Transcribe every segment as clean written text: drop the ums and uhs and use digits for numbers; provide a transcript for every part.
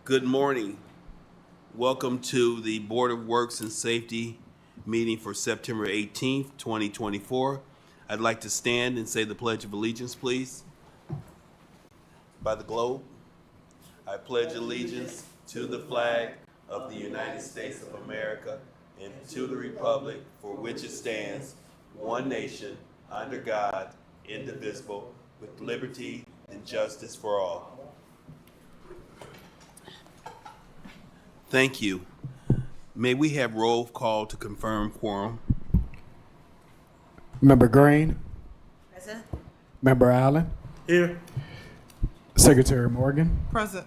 Good morning. Welcome to the Board of Works and Safety meeting for September 18th, 2024. I'd like to stand and say the Pledge of Allegiance, please. By the globe. I pledge allegiance to the flag of the United States of America and to the republic for which it stands, one nation, under God, indivisible, with liberty and justice for all. Thank you. May we have roll call to confirm quorum? Member Green, Present. Member Allen, Here. Secretary Morgan, Present.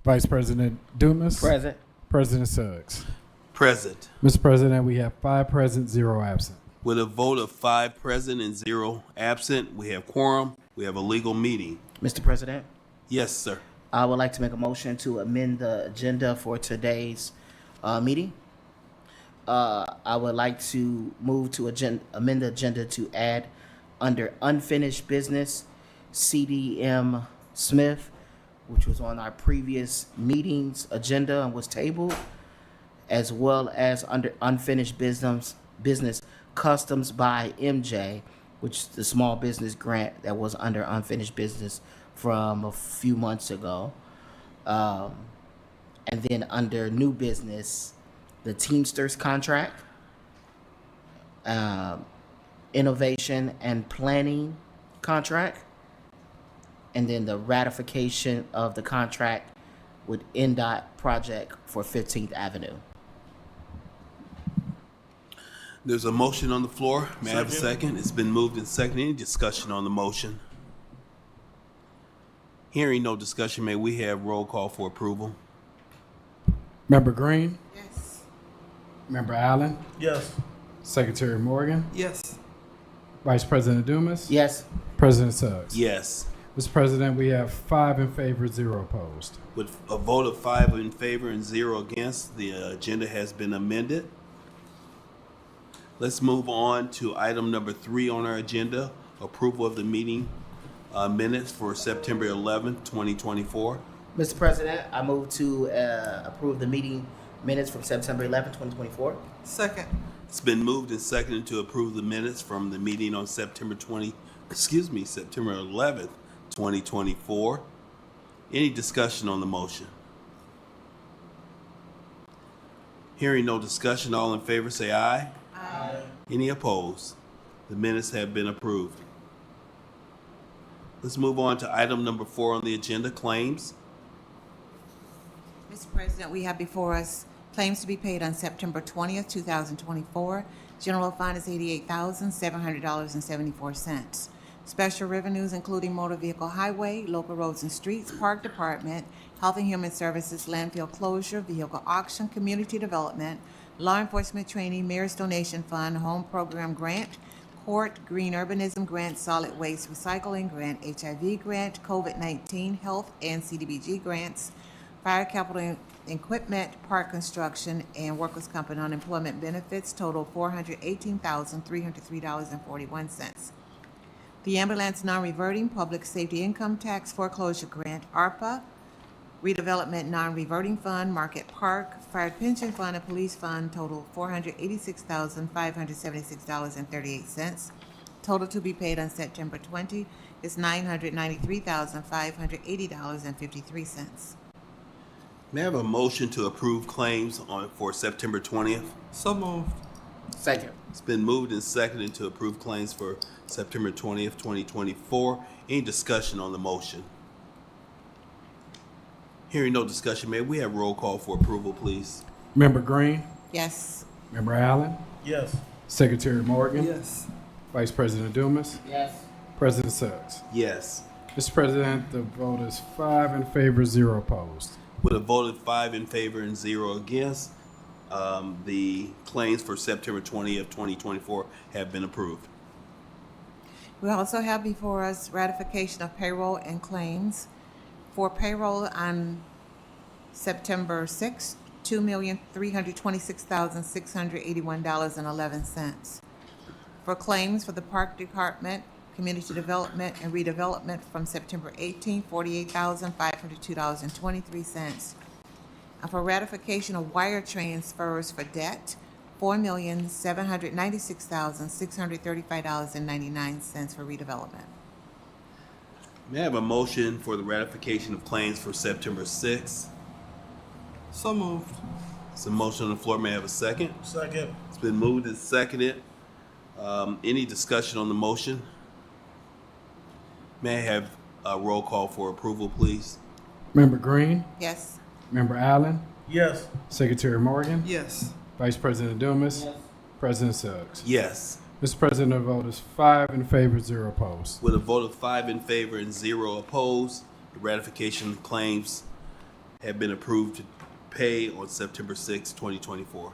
Vice President Dumas, Present. President Suggs. Present. Mr. President, we have 5 present, 0 absent. With a vote of 5 present and 0 absent, we have quorum. We have a legal meeting. Mr. President, Yes, sir. I would like to make a motion to amend the agenda for today's meeting. I would like to move to amend the agenda to add under unfinished business CDM Smith, which was on our previous meeting's agenda and was tabled, as well as under unfinished business Customs by MJ, which is the small business grant that was under unfinished business from a few months ago. And then under new business, the Teamsters contract, innovation and planning contract, and then the ratification of the contract with NDOT project for 15th Avenue. There's a motion on the floor. May I have a second? It's been moved and seconded. Any discussion on the motion? Hearing no discussion, may we have roll call for approval? Member Green, Yes. Member Allen, Yes. Secretary Morgan, Yes. Vice President Dumas, Yes. President Suggs. Yes. Mr. President, we have 5 in favor, 0 opposed. With a vote of 5 in favor and 0 against, the agenda has been amended. Let's move on to item number 3 on our agenda, approval of the meeting minutes for September 11th, 2024. Mr. President, I move to approve the meeting minutes from September 11, 2024. Second. It's been moved and seconded to approve the minutes from the meeting on September 11th, 2024. Any discussion on the motion? Hearing no discussion, all in favor say aye. Aye. Any opposed? The minutes have been approved. Let's move on to item number 4 on the agenda, claims. Mr. President, we have before us claims to be paid on September 20th, 2024. General fund is $88,700.74. Special revenues including motor vehicle highway, local roads and streets, park department, health and human services, landfill closure, vehicle auction, community development, law enforcement training, mayor's donation fund, home program grant, court, green urbanism grant, solid waste recycling grant, HIV grant, COVID-19 health and CDBG grants, fire capital equipment, park construction, and workers' comp and unemployment benefits total $418,303.41. The ambulance non-reverting public safety income tax foreclosure grant, ARPA, redevelopment non-reverting fund, market park, fire pension fund, and police fund total $486,576.38. Total to be paid on September 20 is $993,580.53. May I have a motion to approve claims for September 20th? So moved. Second. It's been moved and seconded to approve claims for September 20th, 2024. Any discussion on the motion? Hearing no discussion, may we have roll call for approval, please? Member Green, Yes. Member Allen, Yes. Secretary Morgan, Yes. Vice President Dumas, Yes. President Suggs. Yes. Mr. President, the vote is 5 in favor, 0 opposed. With a vote of 5 in favor and 0 against, the claims for September 20th, 2024 have been approved. We also have before us ratification of payroll and claims. For payroll on September 6th, $2,326,681.11. For claims for the Park Department, Community Development and Redevelopment from September 18th, $48,502.23. and for ratification of wire transfers for debt, $4,796,635.99 for redevelopment. May I have a motion for the ratification of claims for September 6th? So moved. It's a motion on the floor. May I have a second? Second. It's been moved and seconded. Any discussion on the motion? May I have a roll call for approval, please? Member Green, Yes. Member Allen, Yes. Secretary Morgan, Yes. Vice President Dumas, President Suggs. Yes. Mr. President, the vote is 5 in favor, 0 opposed. With a vote of 5 in favor and 0 opposed, the ratification of claims have been approved to pay on September 6, 2024.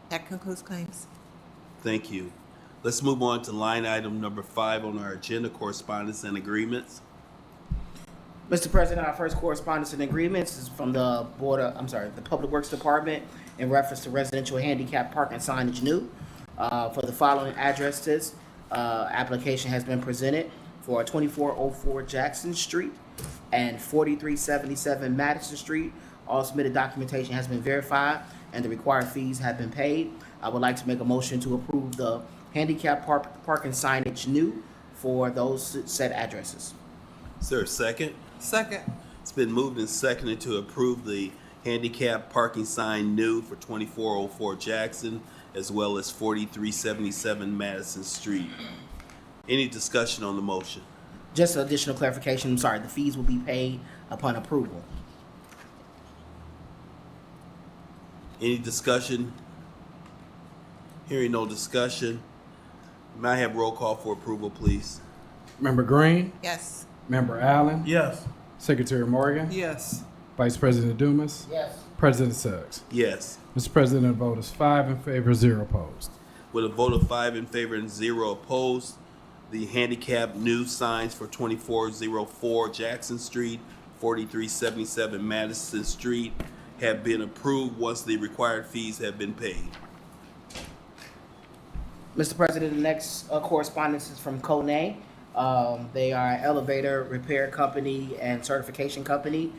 That concludes claims. Thank you. Let's move on to line item number 5 on our agenda, correspondence and agreements. Mr. President, our first correspondence and agreements is from the the Public Works Department in reference to residential handicap parking signage new. For the following addresses, application has been presented for 2404 Jackson Street and 4377 Madison Street. All submitted documentation has been verified and the required fees have been paid. I would like to make a motion to approve the handicap parking signage new for those said addresses. Is there a second? Second. It's been moved and seconded to approve the handicap parking sign new for 2404 Jackson as well as 4377 Madison Street. Any discussion on the motion? Just additional clarification, the fees will be paid upon approval. Any discussion? Hearing no discussion, may I have roll call for approval, please? Member Green, Yes. Member Allen, Yes. Secretary Morgan, Yes. Vice President Dumas, Yes. President Suggs. Yes. Mr. President, the vote is 5 in favor, 0 opposed. With a vote of 5 in favor and 0 opposed, the handicap new signs for 2404 Jackson Street, 4377 Madison Street have been approved once the required fees have been paid. Mr. President, the next correspondence is from Kone. They are an elevator repair company and certification company.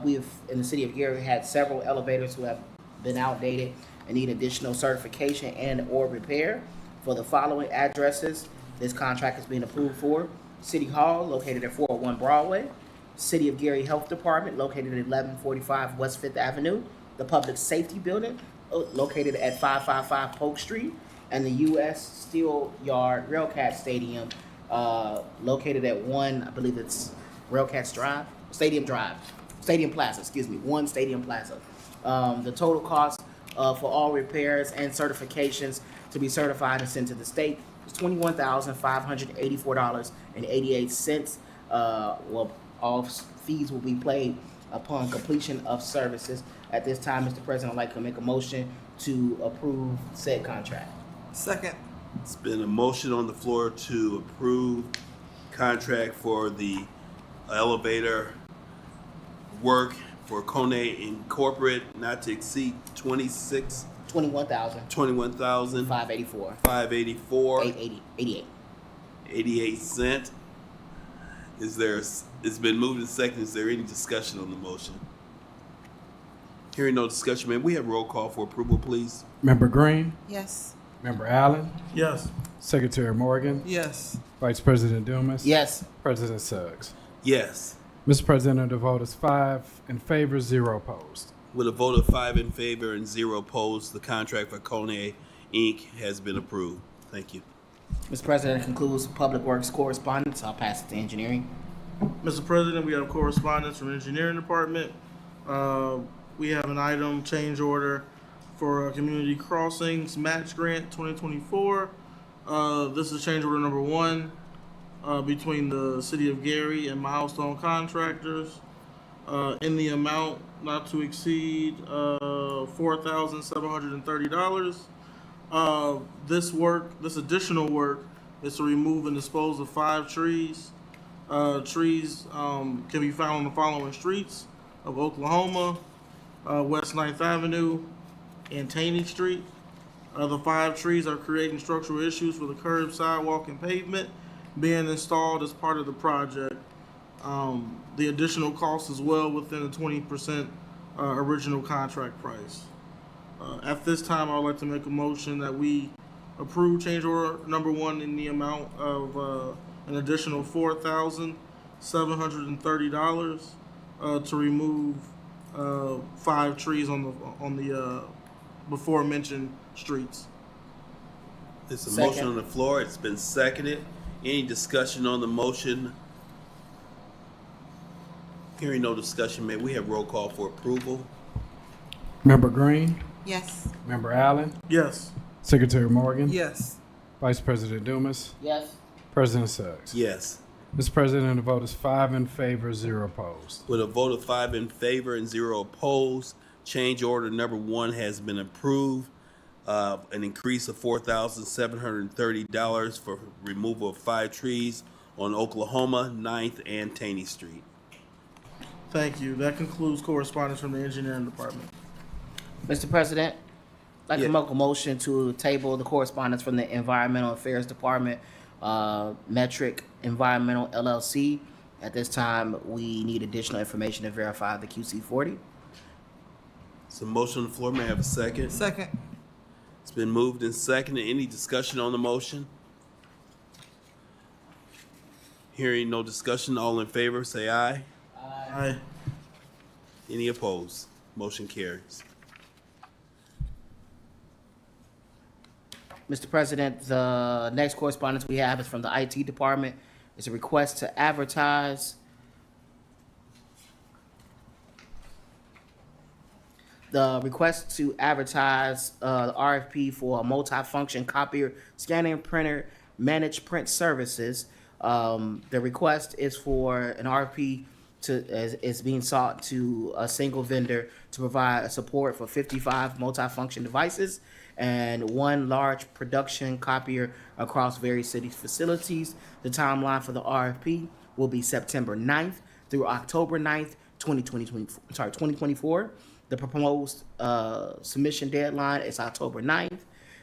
We have, in the city of Gary, had several elevators who have been outdated and need additional certification and or repair. For the following addresses, this contract is being approved for: City Hall, located at 401 Broadway; City of Gary Health Department, located at 1145 West 5th Avenue; the Public Safety Building, located at 555 Polk Street; and the U.S. Steel Yard Railcat Stadium, located at 1, I believe it's Railcats Drive, Stadium Plaza, 1 Stadium Plaza. The total cost for all repairs and certifications to be certified and sent to the state is $21,584.88. All fees will be paid upon completion of services. At this time, Mr. President, I'd like to make a motion to approve said contract. Second. It's been a motion on the floor to approve contract for the elevator work for Kone Incorporate not to exceed $21,584. 584 $88. 88 cent. It's been moved and seconded. Is there any discussion on the motion? Hearing no discussion, man, we have roll call for approval, please. Member Green, Yes. Member Allen, Yes. Secretary Morgan, Yes. Vice President Dumas, Yes. President Suggs. Yes. Mr. President, the vote is 5 in favor, 0 opposed. With a vote of 5 in favor and 0 opposed, the contract for Kone Inc. has been approved. Thank you. Mr. President, that concludes Public Works correspondence. I'll pass it to engineering. Mr. President, we have correspondence from the engineering department. We have an item change order for Community Crossings Match Grant 2024. This is change order number 1 between the City of Gary and Milestone Contractors in the amount not to exceed $4,730. This additional work is to remove and dispose of 5 trees. Trees can be found on the following streets of Oklahoma: West 9th Avenue and Taney Street. The 5 trees are creating structural issues for the curb, sidewalk, and pavement being installed as part of the project. The additional cost is well within the 20% original contract price. At this time, I would like to make a motion that we approve change order number 1 in the amount of an additional $4,730 to remove 5 trees on the before mentioned streets. There's a Second. motion on the floor. It's been seconded. Any discussion on the motion? Hearing no discussion, may we have roll call for approval? Member Green, Yes. Member Allen, Yes. Secretary Morgan, Yes. Vice President Dumas, Yes. President Suggs. Yes. Mr. President, the vote is 5 in favor, 0 opposed. With a vote of 5 in favor and 0 opposed, change order number 1 has been approved. An increase of $4,730 for removal of 5 trees on Oklahoma, 9th, and Taney Street. Thank you. That concludes correspondence from the engineering department. Mr. President, I'd like Yeah. to make a motion to table the correspondence from the Environmental Affairs Department, Metric Environmental LLC. At this time, we need additional information to verify the QC40. So motion on the floor, may I have a second? Second. It's been moved and seconded. Any discussion on the motion? Hearing no discussion, all in favor, say aye. Aye. Any opposed? Motion carries. Mr. President, the next correspondence we have is from the IT Department. It's a request to advertise the RFP for a multi-function copier, scanning printer, managed print services. The request is for an RFP is being sought to a single vendor to provide support for 55 multifunction devices and 1 large production copier across various city facilities. The timeline for the RFP will be September 9th through October 9th, 2024. The proposed submission deadline is October 9th.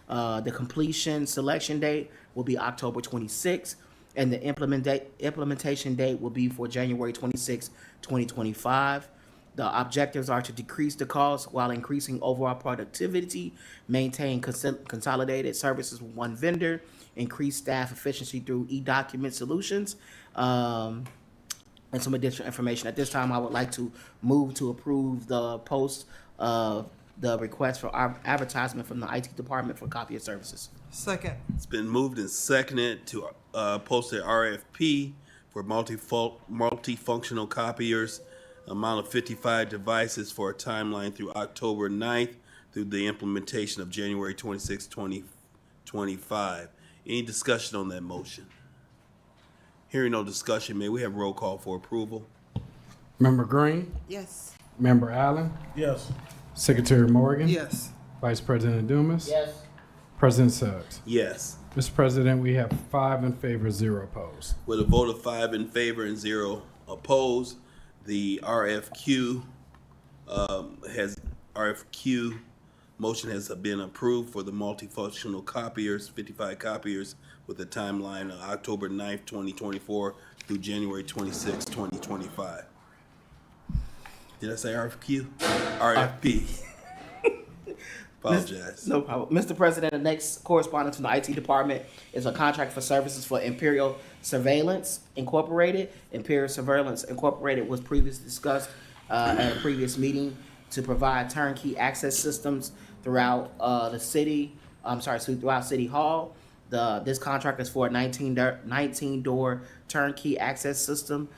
The completion selection date will be October 26th, and the implementation date will be for January 26, 2025. The objectives are to decrease the cost while increasing overall productivity, maintain consolidated services with 1 vendor, increase staff efficiency through e-document solutions, and some additional information. At this time, I would like to move to approve the post of the request for our advertisement from the IT Department for copier services. Second. It's been moved and seconded to post a RFP for multifunctional copiers, amount of 55 devices for a timeline through October 9th through the implementation of January 26, 2025. Any discussion on that motion? Hearing no discussion, may we have roll call for approval? Member Green, Yes. Member Allen, Yes. Secretary Morgan, Yes. Vice President Dumas, Yes. President Suggs. Yes. Mr. President, we have 5 in favor, 0 opposed. With a vote of 5 in favor and 0 opposed, the RFQ motion has been approved for the multifunctional copiers, 55 copiers, with a timeline of October 9th, 2024 through January 26, 2025. Did I say RFQ? RFP. Apologize. No problem. Mr. President, the next correspondence from the IT Department is a contract for services for Imperial Surveillance Incorporated. Imperial Surveillance Incorporated was previously discussed at a previous meeting to provide turnkey access systems throughout throughout City Hall. This contract is for a 19-door turnkey access system.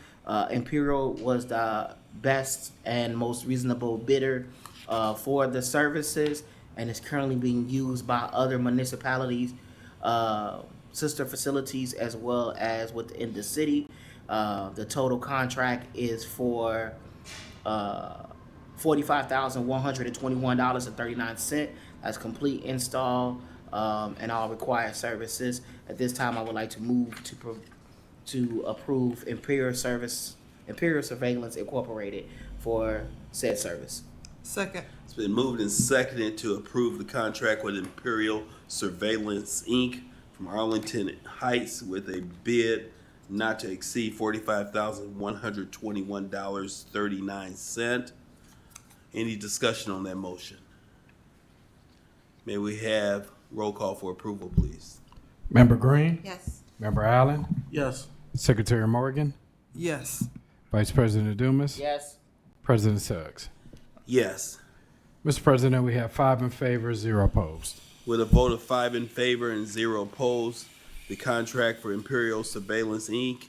Imperial was the best and most reasonable bidder for the services, and is currently being used by other municipalities, sister facilities, as well as within the city. The total contract is for $45,121.39. That's complete install and all required services. At this time, I would like to move to approve Imperial Surveillance Incorporated for said service. Second. It's been moved and seconded to approve the contract with Imperial Surveillance, Inc. from Arlington Heights with a bid not to exceed $45,121.39. Any discussion on that motion? May we have roll call for approval, please? Member Green, Yes. Member Allen, Yes. Secretary Morgan, Yes. Vice President Dumas, Yes. President Suggs. Yes. Mr. President, we have 5 in favor, 0 opposed. With a vote of 5 in favor and 0 opposed, the contract for Imperial Surveillance, Inc.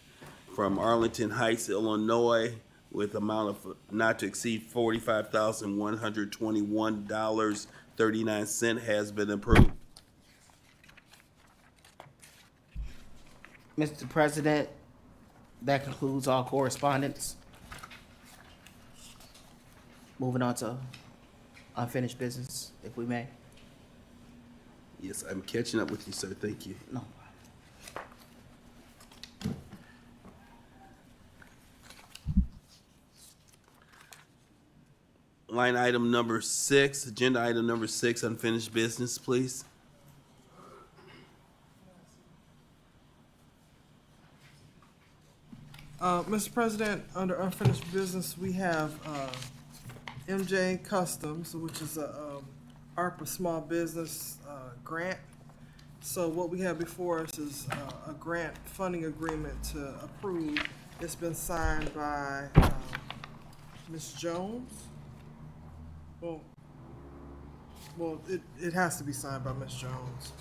from Arlington Heights, Illinois, with amount of not to exceed $45,121.39 has been approved. Mr. President, that concludes all correspondence. Moving on to unfinished business, if we may. Yes, I'm catching up with you, sir. Thank you. No. Line item number 6, agenda item number 6, unfinished business, please. Mr. President, under unfinished business, we have MJ Customs, which is a ARPA small business grant. So what we have before us is a grant funding agreement to approve. It's been signed by Ms. Jones. Well, it has to be signed by Ms. Jones.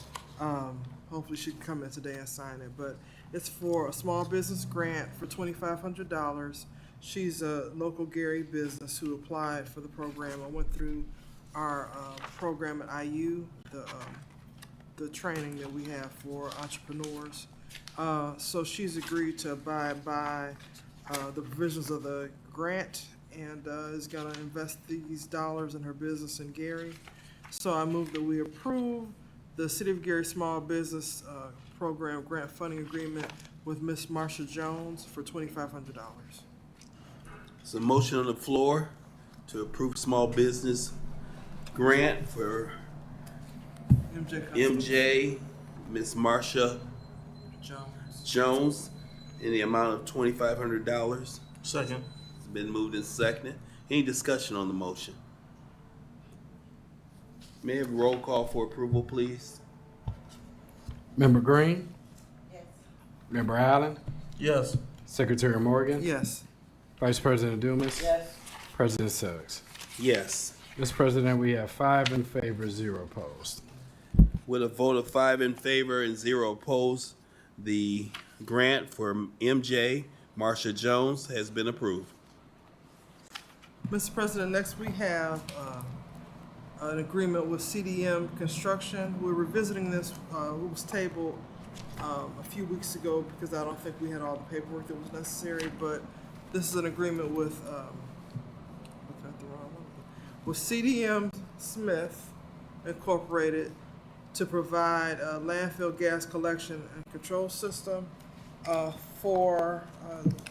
Hopefully she can come in today and sign it, but it's for a small business grant for $2,500. She's a local Gary business who applied for the program. I went through our program at IU, the training that we have for entrepreneurs. So she's agreed to abide by the provisions of the grant and is gonna invest these dollars in her business in Gary. So I move that we approve the City of Gary Small Business Program Grant Funding Agreement with Miss Marsha Jones for $2,500. There's a motion on the floor to approve small business grant for MJ Customs MJ, Miss Marsha Jones. Jones, in the amount of $2,500. Second. It's been moved and seconded. Any discussion on the motion? May I have roll call for approval, please? Member Green, Yes. Member Allen, Yes. Secretary Morgan, Yes. Vice President Dumas, Yes. President Suggs. Yes. Mr. President, we have 5 in favor, 0 opposed. With a vote of 5 in favor and 0 opposed, the grant for MJ Marsha Jones has been approved. Mr. President, next we have an agreement with CDM Construction. We're revisiting this. It was tabled a few weeks ago because I don't think we had all the paperwork that was necessary, but this is an agreement with, looking at the wrong one, with CDM Smith Incorporated to provide a landfill gas collection and control system for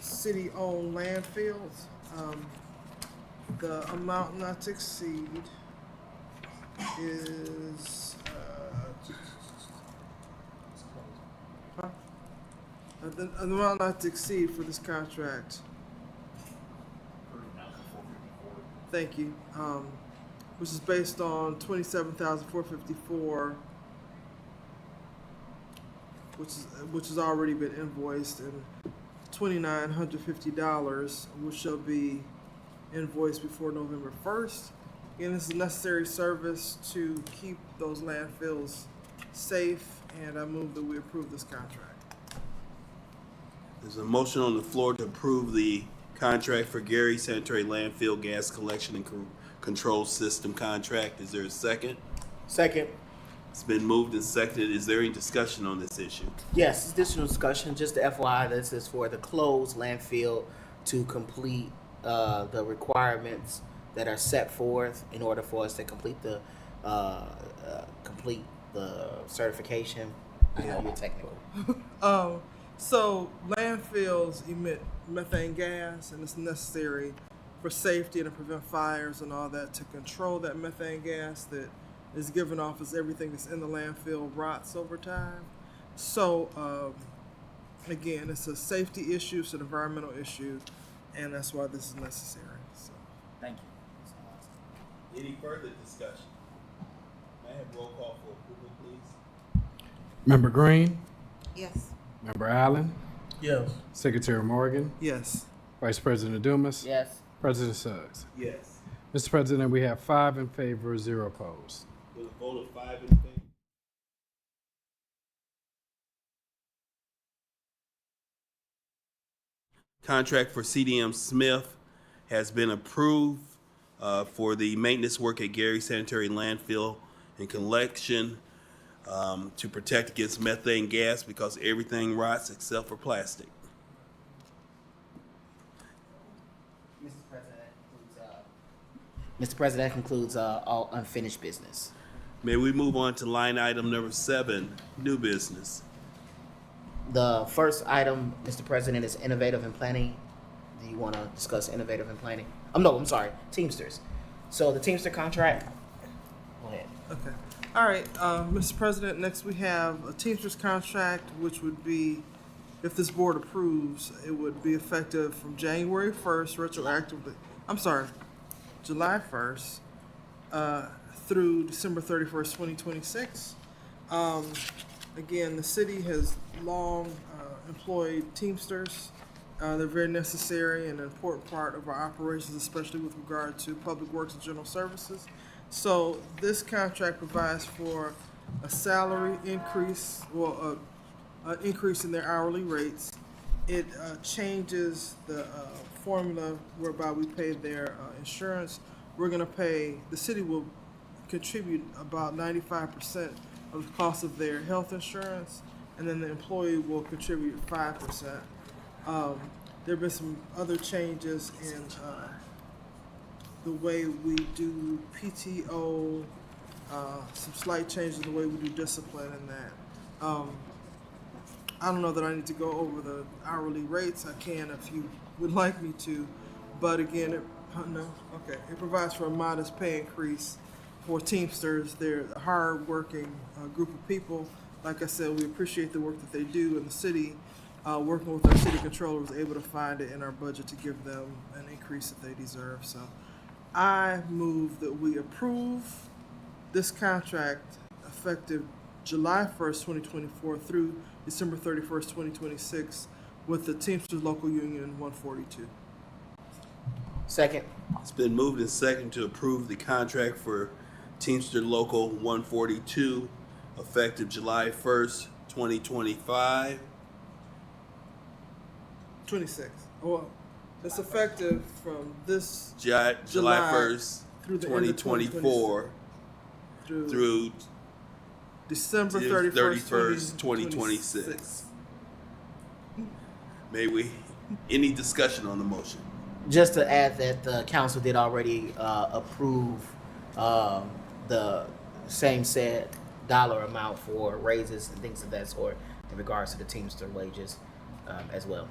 city-owned landfills. The amount not to exceed is the amount not to exceed for this contract. Thank you. Which is based on $27,454, which has already been invoiced, and $2,950, which shall be invoiced before November 1st. And this is a necessary service to keep those landfills safe, and I move that we approve this contract. There's a motion on the floor to approve the contract for Gary Sanitary Landfill Gas Collection and Control System contract. Is there a second? Second. It's been moved and seconded. Is there any discussion on this issue? Yes, additional discussion, just to FYI, this is for the closed landfill to complete the requirements that are set forth in order for us to complete the certification. I know you're technical. So landfills emit methane gas, and it's necessary for safety and to prevent fires and all that, to control that methane gas that is given off as everything that's in the landfill rots over time. So again, it's a safety issue, it's an environmental issue, and that's why this is necessary. So. Thank you. Any further discussion? May I have roll call for approval, please? Member Green, Yes. Member Allen, Yes. Secretary Morgan, Yes. Vice President Dumas, Yes. President Suggs. Yes. Mr. President, we have 5 in favor, 0 opposed. With a vote of 5 in favor. Contract for CDM Smith has been approved for the maintenance work at Gary Sanitary Landfill and collection to protect against methane gas because everything rots except for plastic. Mr. President, that concludes all unfinished business. May we move on to line item number 7, new business. The first item, Mr. President, is innovative in planning. Do you want to discuss innovative in planning? No, I'm sorry, Teamsters. So the Teamster contract, go ahead. Okay. All right, Mr. President, next we have a Teamsters contract, which would be, if this board approves, it would be effective from January 1st, retroactively, July 1st, through December 31st, 2026. Again, the city has long employed Teamsters. They're very necessary and an important part of our operations, especially with regard to public works and general services. So this contract provides for a salary increase, an increase in their hourly rates. It changes the formula whereby we pay their insurance. The city will contribute about 95% of the cost of their health insurance, and then the employee will contribute 5%. There have been some other changes in the way we do PTO, some slight changes in the way we do discipline and that. I don't know that I need to go over the hourly rates. I can if you would like me to, but again, it provides for a modest pay increase for Teamsters. They're a hard-working group of people. Like I said, we appreciate the work that they do, and the city, working with our city controller, was able to find it in our budget to give them an increase that they deserve. So I move that we approve this contract effective July 1st, 2024 through December 31st, 2026 with the Teamsters Local Union 142. Second. It's been moved and seconded to approve the contract for Teamster Local 142 effective July 1st, 2025. 26. Well, it's effective from this July July 1st, through the end of 2024 through December 31st, 2026. Any discussion on the motion? Just to add that the council did already approve the same said dollar amount for raises and things of that sort in regards to the Teamster wages as well.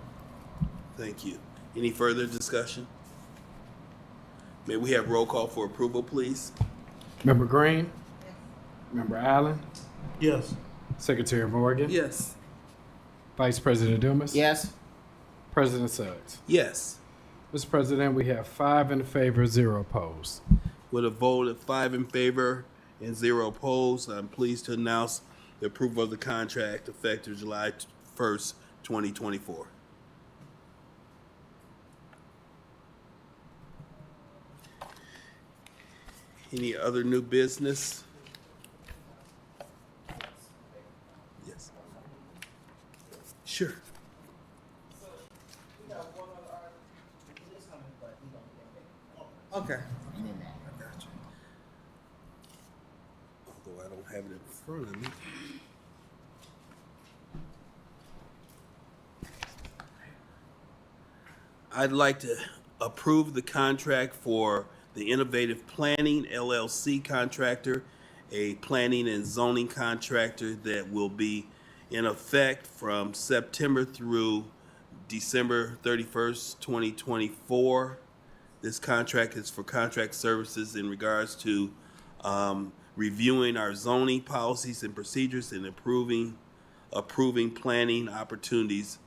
Thank you. Any further discussion? May we have roll call for approval, please? Member Green, Member Allen, Yes. Secretary Morgan, Yes. Vice President Dumas, Yes. President Suggs. Yes. Mr. President, we have 5 in favor, 0 opposed. With a vote of 5 in favor and 0 opposed, I'm pleased to announce the approval of the contract effective July 1st, 2024. Any other new business? Yes. Sure. Okay. I got you. Although I don't have it in front of me. I'd like to approve the contract for the Innovative Planning LLC contractor, a planning and zoning contractor that will be in effect from September through December 31st, 2024. This contract is for contract services in regards to reviewing our zoning policies and procedures and approving planning opportunities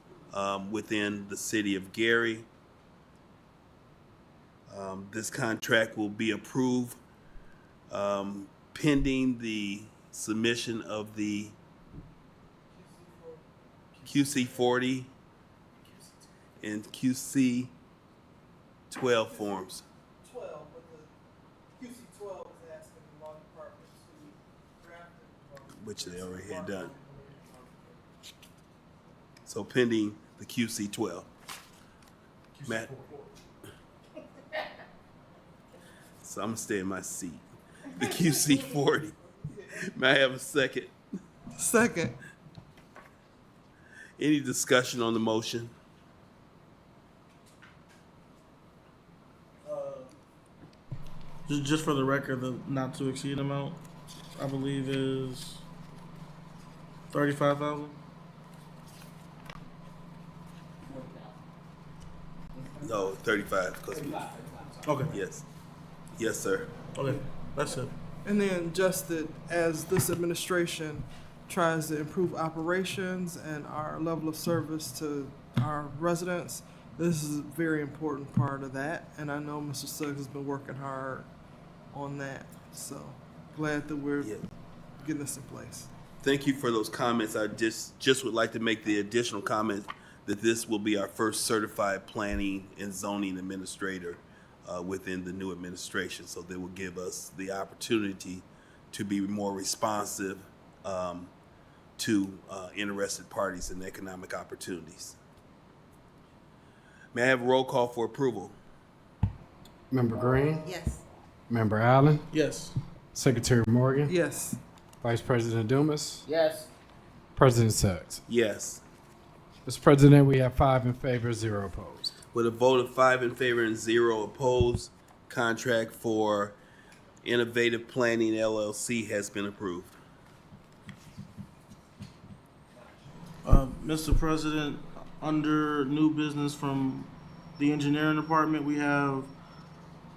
within the city of Gary. This contract will be approved pending the submission of the QC40 and QC12 forms. 12, but the QC12 is asking the law department to draft it. Which they already had done. So pending the QC12. Matt? So I'm gonna stay in my seat. The QC40. May I have a second? Second. Any discussion on the motion? Just for the record, the not to exceed amount, I believe, is 35,000. No, 35. 'Cause Okay. yes. Yes, sir. Okay. That's it. And then just that as this administration tries to improve operations and our level of service to our residents, this is a very important part of that. And I know Mr. Suggs has been working hard on that. So glad that we're Yeah. getting this in place. Thank you for those comments. I just would like to make the additional comment that this will be our first certified planning and zoning administrator within the new administration. So they will give us the opportunity to be more responsive to interested parties and economic opportunities. May I have a roll call for approval? Member Green, Yes. Member Allen, Yes. Secretary Morgan, Yes. Vice President Dumas, Yes. President Suggs. Yes. Mr. President, we have 5 in favor, 0 opposed. With a vote of 5 in favor and 0 opposed, contract for Innovative Planning LLC has been approved. Mr. President, under new business from the engineering department, we have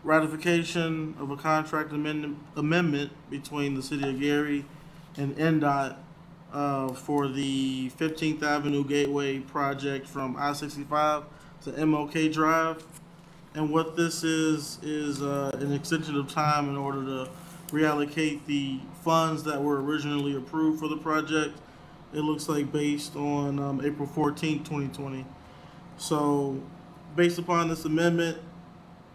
ratification of a contract amendment between the city of Gary and NDOT for the 15th Avenue Gateway project from I-65 to MLK Drive. And what this is an extension of time in order to reallocate the funds that were originally approved for the project. It looks like based on April 14th, 2020. So based upon this amendment,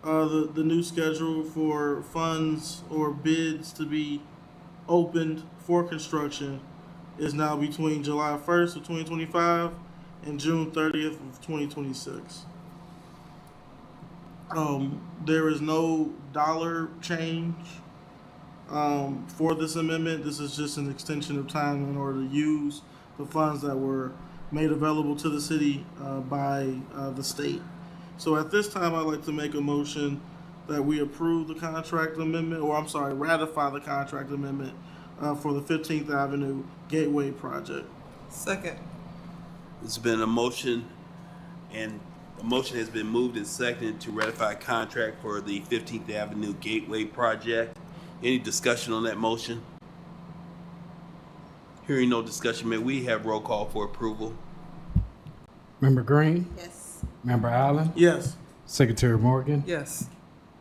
the new schedule for funds or bids to be opened for construction is now between July 1st of 2025 and June 30th of 2026. There is no dollar change for this amendment. This is just an extension of time in order to use the funds that were made available to the city by the state. So at this time, I'd like to make a motion that we approve the contract amendment, or I'm sorry, ratify the contract amendment for the 15th Avenue Gateway project. Second. There's been a motion, and a motion has been moved and seconded to ratify a contract for the 15th Avenue Gateway project. Any discussion on that motion? Hearing no discussion, may we have roll call for approval? Member Green, Yes. Member Allen, Yes. Secretary Morgan, Yes.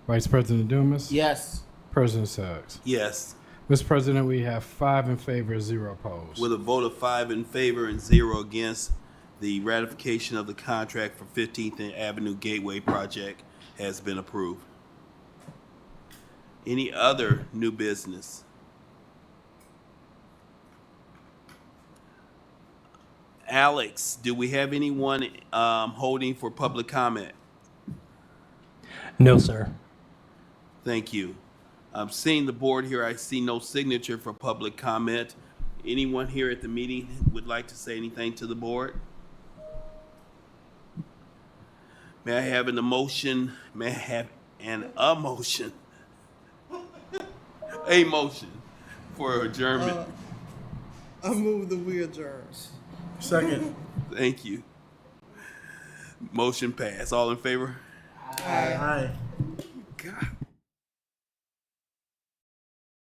Vice President Dumas, Yes. President Suggs. Yes. Mr. President, we have 5 in favor, 0 opposed. With a vote of 5 in favor and 0 against, the ratification of the contract for 15th Avenue Gateway project has been approved. Any other new business? Alex, do we have anyone holding for public comment? No, sir. Thank you. I'm seeing the board here. I see no signature for public comment. Anyone here at the meeting would like to say anything to the board? May I have an emotion? May I have a motion? A motion for adjournment. I move that we adjourn. Second. Thank you. Motion passed. All in favor? Aye.